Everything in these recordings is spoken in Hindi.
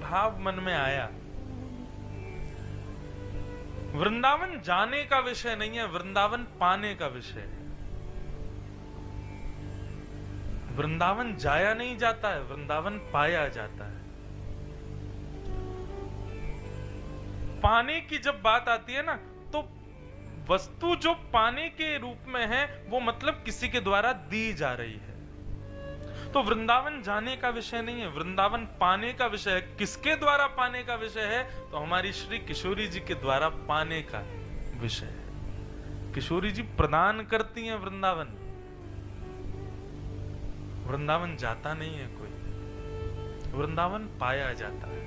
भाव मन में आया, वृंदावन जाने का विषय नहीं है, वृंदावन पाने का विषय है। वृंदावन जाया नहीं जाता है, वृंदावन पाया जाता है। पाने की जब बात आती है ना, तो वस्तु जो पाने के रूप में है वो मतलब किसी के द्वारा दी जा रही है। तो वृंदावन जाने का विषय नहीं है, वृंदावन पाने का विषय है। किसके द्वारा पाने का विषय है? तो हमारी श्री किशोरी जी के द्वारा पाने का विषय है। किशोरी जी प्रदान करती हैं वृंदावन, वृंदावन जाता नहीं है कोई, वृंदावन पाया जाता है।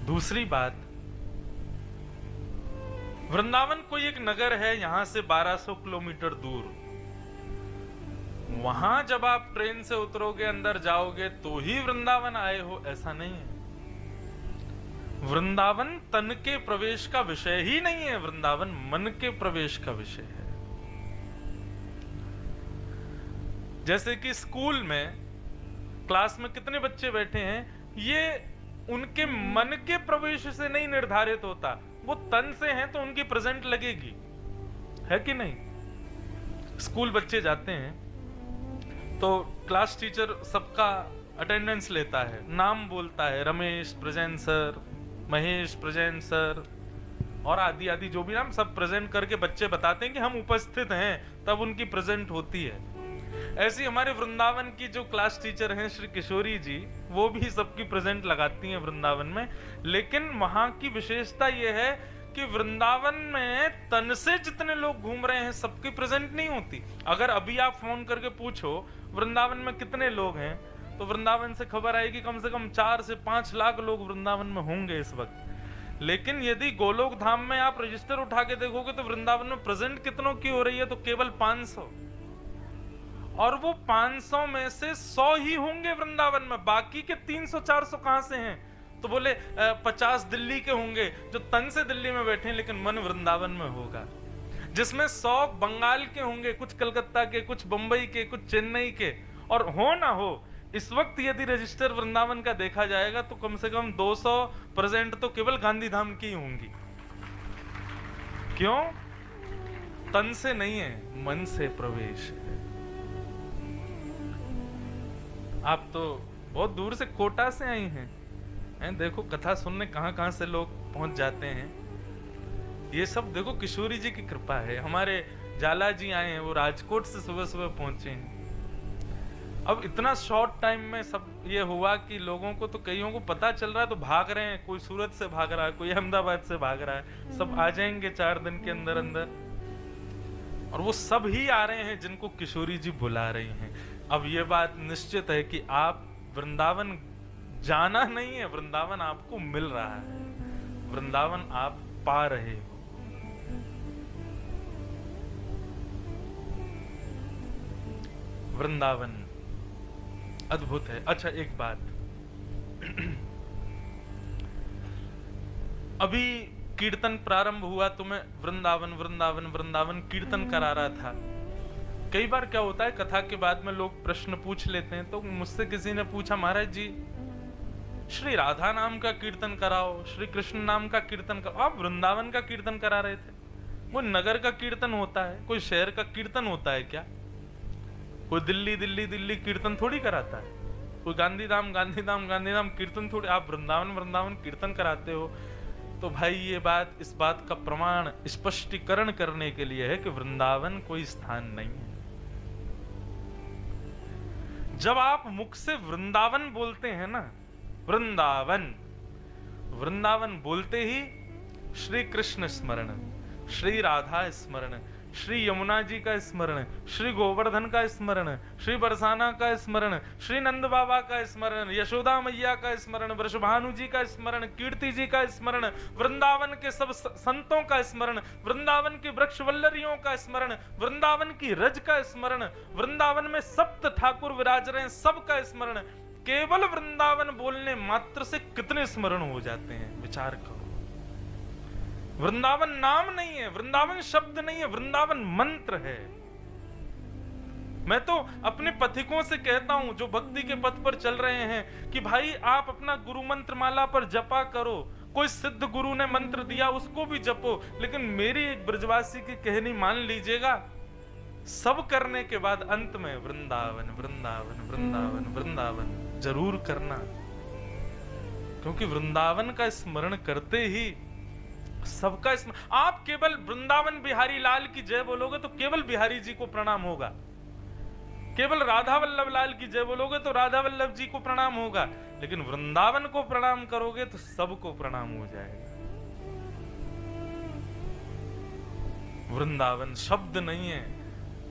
दूसरी बात, वृंदावन कोई एक नगर है यहां से 1200 किलोमीटर दूर, वहां जब आप ट्रेन से उतरोगे, अंदर जाओगे तो ही वृंदावन आए हो, ऐसा नहीं है। वृंदावन तन के प्रवेश का विषय ही नहीं है, वृंदावन मन के प्रवेश का विषय है। जैसे कि स्कूल में क्लास में कितने बच्चे बैठे हैं, ये उनके मन के प्रवेश से नहीं निर्धारित होता, वो तन से हैं तो उनकी प्रेजेंट लगेगी, है कि नहीं? स्कूल बच्चे जाते हैं तो क्लास टीचर सबका अटेंडेंस लेता है, नाम बोलता है, Ramesh present sir, Mahesh present sir, और आदि आदि जो भी नाम सब प्रेजेंट करके बच्चे बताते हैं कि हम उपस्थित हैं, तब उनकी प्रेजेंट होती है। ऐसी हमारे वृंदावन की जो क्लास टीचर हैं श्री किशोरी जी, वो भी सबकी प्रेजेंट लगाती हैं वृंदावन में। लेकिन वहां की विशेषता यह है कि वृंदावन में तन से जितने लोग घूम रहे हैं सबकी प्रेजेंट नहीं होती। अगर अभी आप फोन करके पूछो वृंदावन में कितने लोग हैं, तो वृंदावन से खबर आएगी कम से कम 4 से 5 लाख लोग वृंदावन में होंगे इस वक्त। लेकिन यदि गोलोक धाम में आप रजिस्टर उठा के देखोगे तो वृंदावन में प्रेजेंट कितनों की हो रही है? तो केवल 500, और वो 500 में से 100 ही होंगे वृंदावन में, बाकी के 300-400 कहां से हैं? तो बोले 50 दिल्ली के होंगे जो तन से दिल्ली में बैठे हैं, लेकिन मन वृंदावन में होगा। जिसमें 100 बंगाल के होंगे, कुछ कलकत्ता के, कुछ बंबई के, कुछ चेन्नई के। और हो ना हो, इस वक्त यदि रजिस्टर वृंदावन का देखा जाएगा तो कम से कम 200 प्रेजेंट तो केवल गांधीधाम की होंगी। क्यों? तन से नहीं है, मन से प्रवेश है। आप तो बहुत दूर से कोटा से आई हैं, देखो कथा सुनने कहां कहां से लोग पहुंच जाते हैं। ये सब देखो किशोरी जी की कृपा है। हमारे जाला जी आए हैं, वो राजकोट से सुबह सुबह पहुंचे हैं। अब इतना शॉर्ट टाइम में सब ये हुआ कि लोगों को तो कईयों को पता चल रहा है तो भाग रहे हैं, कोई सूरत से भाग रहा है, कोई अहमदाबाद से भाग रहा है, सब आ जाएंगे 4 दिन के अंदर अंदर। और वो सब ही आ रहे हैं जिनको किशोरी जी बुला रही हैं। अब ये बात निश्चित है कि आप वृंदावन जाना नहीं है, वृंदावन आपको मिल रहा है, वृंदावन आप पा रहे हो। वृंदावन अद्भुत है। अच्छा एक बात, अभी कीर्तन प्रारंभ हुआ तो मैं वृंदावन वृंदावन वृंदावन कीर्तन करा रहा था। कई बार क्या होता है, कथा के बाद में लोग प्रश्न पूछ लेते हैं। तो मुझसे किसी ने पूछा, महाराज जी श्री राधा नाम का कीर्तन कराओ, श्री कृष्ण नाम का कीर्तन कराओ। आप वृंदावन का कीर्तन करा रहे थे। वो नगर का कीर्तन होता है, कोई शहर का कीर्तन होता है क्या? कोई दिल्ली दिल्ली दिल्ली कीर्तन थोड़ी कराता है, कोई गांधीधाम गांधीधाम गांधीधाम कीर्तन थोड़ी। आप वृंदावन वृंदावन कीर्तन कराते हो। तो भाई ये बात, इस बात का प्रमाण स्पष्टीकरण करने के लिए है कि वृंदावन कोई स्थान नहीं है। जब आप मुख से वृंदावन बोलते हैं ना, वृंदावन वृंदावन बोलते ही श्री कृष्ण स्मरण, श्री राधा स्मरण, श्री यमुना जी का स्मरण, श्री गोवर्धन का स्मरण, श्री बरसाना का स्मरण, श्री नंद बाबा का स्मरण, यशोदा मैया का स्मरण, वृषभानु जी का स्मरण, कीर्ति जी का स्मरण, वृंदावन के सब संतों का स्मरण, वृंदावन के वृक्ष वल्लरियों का स्मरण, वृंदावन की रज का स्मरण, वृंदावन में सप्त ठाकुर विराज रहे हैं, सबका स्मरण। केवल वृंदावन बोलने मात्र से कितने स्मरण हो जाते हैं, विचार करो। वृंदावन नाम नहीं है, वृंदावन शब्द नहीं है, वृंदावन मंत्र है। मैं तो अपने पथिकों से कहता हूं जो भक्ति के पथ पर चल रहे हैं कि भाई आप अपना गुरु मंत्र माला पर जपा करो, कोई सिद्ध गुरु ने मंत्र दिया उसको भी जपो, लेकिन मेरी एक ब्रजवासी की कहनी मान लीजिएगा। सब करने के बाद अंत में वृंदावन वृंदावन वृंदावन वृंदावन जरूर करना, क्योंकि वृंदावन का स्मरण करते ही सबका आप केवल वृंदावन बिहारी लाल की जय बोलोगे तो केवल बिहारी जी को प्रणाम होगा, केवल राधा वल्लभ लाल की जय बोलोगे तो राधा वल्लभ जी को प्रणाम होगा, लेकिन वृंदावन को प्रणाम करोगे तो सबको प्रणाम हो जाएगा। वृंदावन शब्द नहीं है,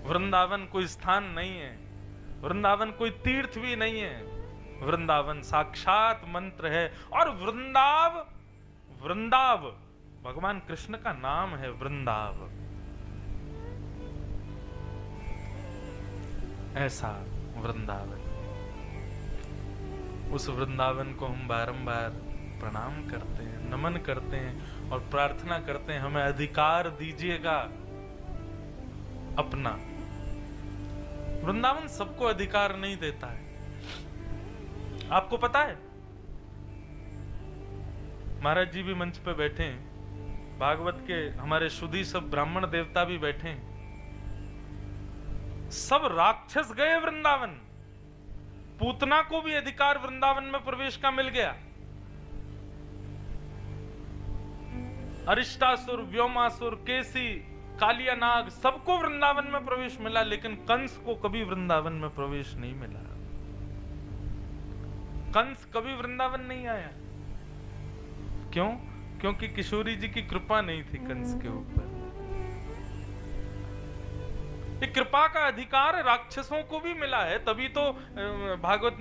वृंदावन कोई स्थान नहीं है, वृंदावन कोई तीर्थ भी नहीं है, वृंदावन साक्षात मंत्र है। और वृंदाव भगवान कृष्ण का नाम है वृंदाव। ऐसा वृंदावन, उस वृंदावन को हम बारंबार प्रणाम करते हैं, नमन करते हैं और प्रार्थना करते हैं हमें अधिकार दीजिएगा अपना। वृंदावन सबको अधिकार नहीं देता है। आपको पता है महाराज जी भी मंच पे बैठे हैं, भागवत के हमारे शुद्धि सब ब्राह्मण देवता भी बैठे हैं, सब राक्षस गए वृंदावन, पूतना को भी अधिकार वृंदावन में प्रवेश का मिल गया। अरिष्टासुर, व्योमासुर, केसी, कालिया नाग सबको वृंदावन में प्रवेश मिला, लेकिन कंस को कभी वृंदावन में प्रवेश नहीं मिला। कंस कभी वृंदावन नहीं आया। क्यों? क्योंकि किशोरी जी की कृपा नहीं थी कंस के ऊपर। ये कृपा का अधिकार राक्षसों को भी मिला है, तभी तो भागवत में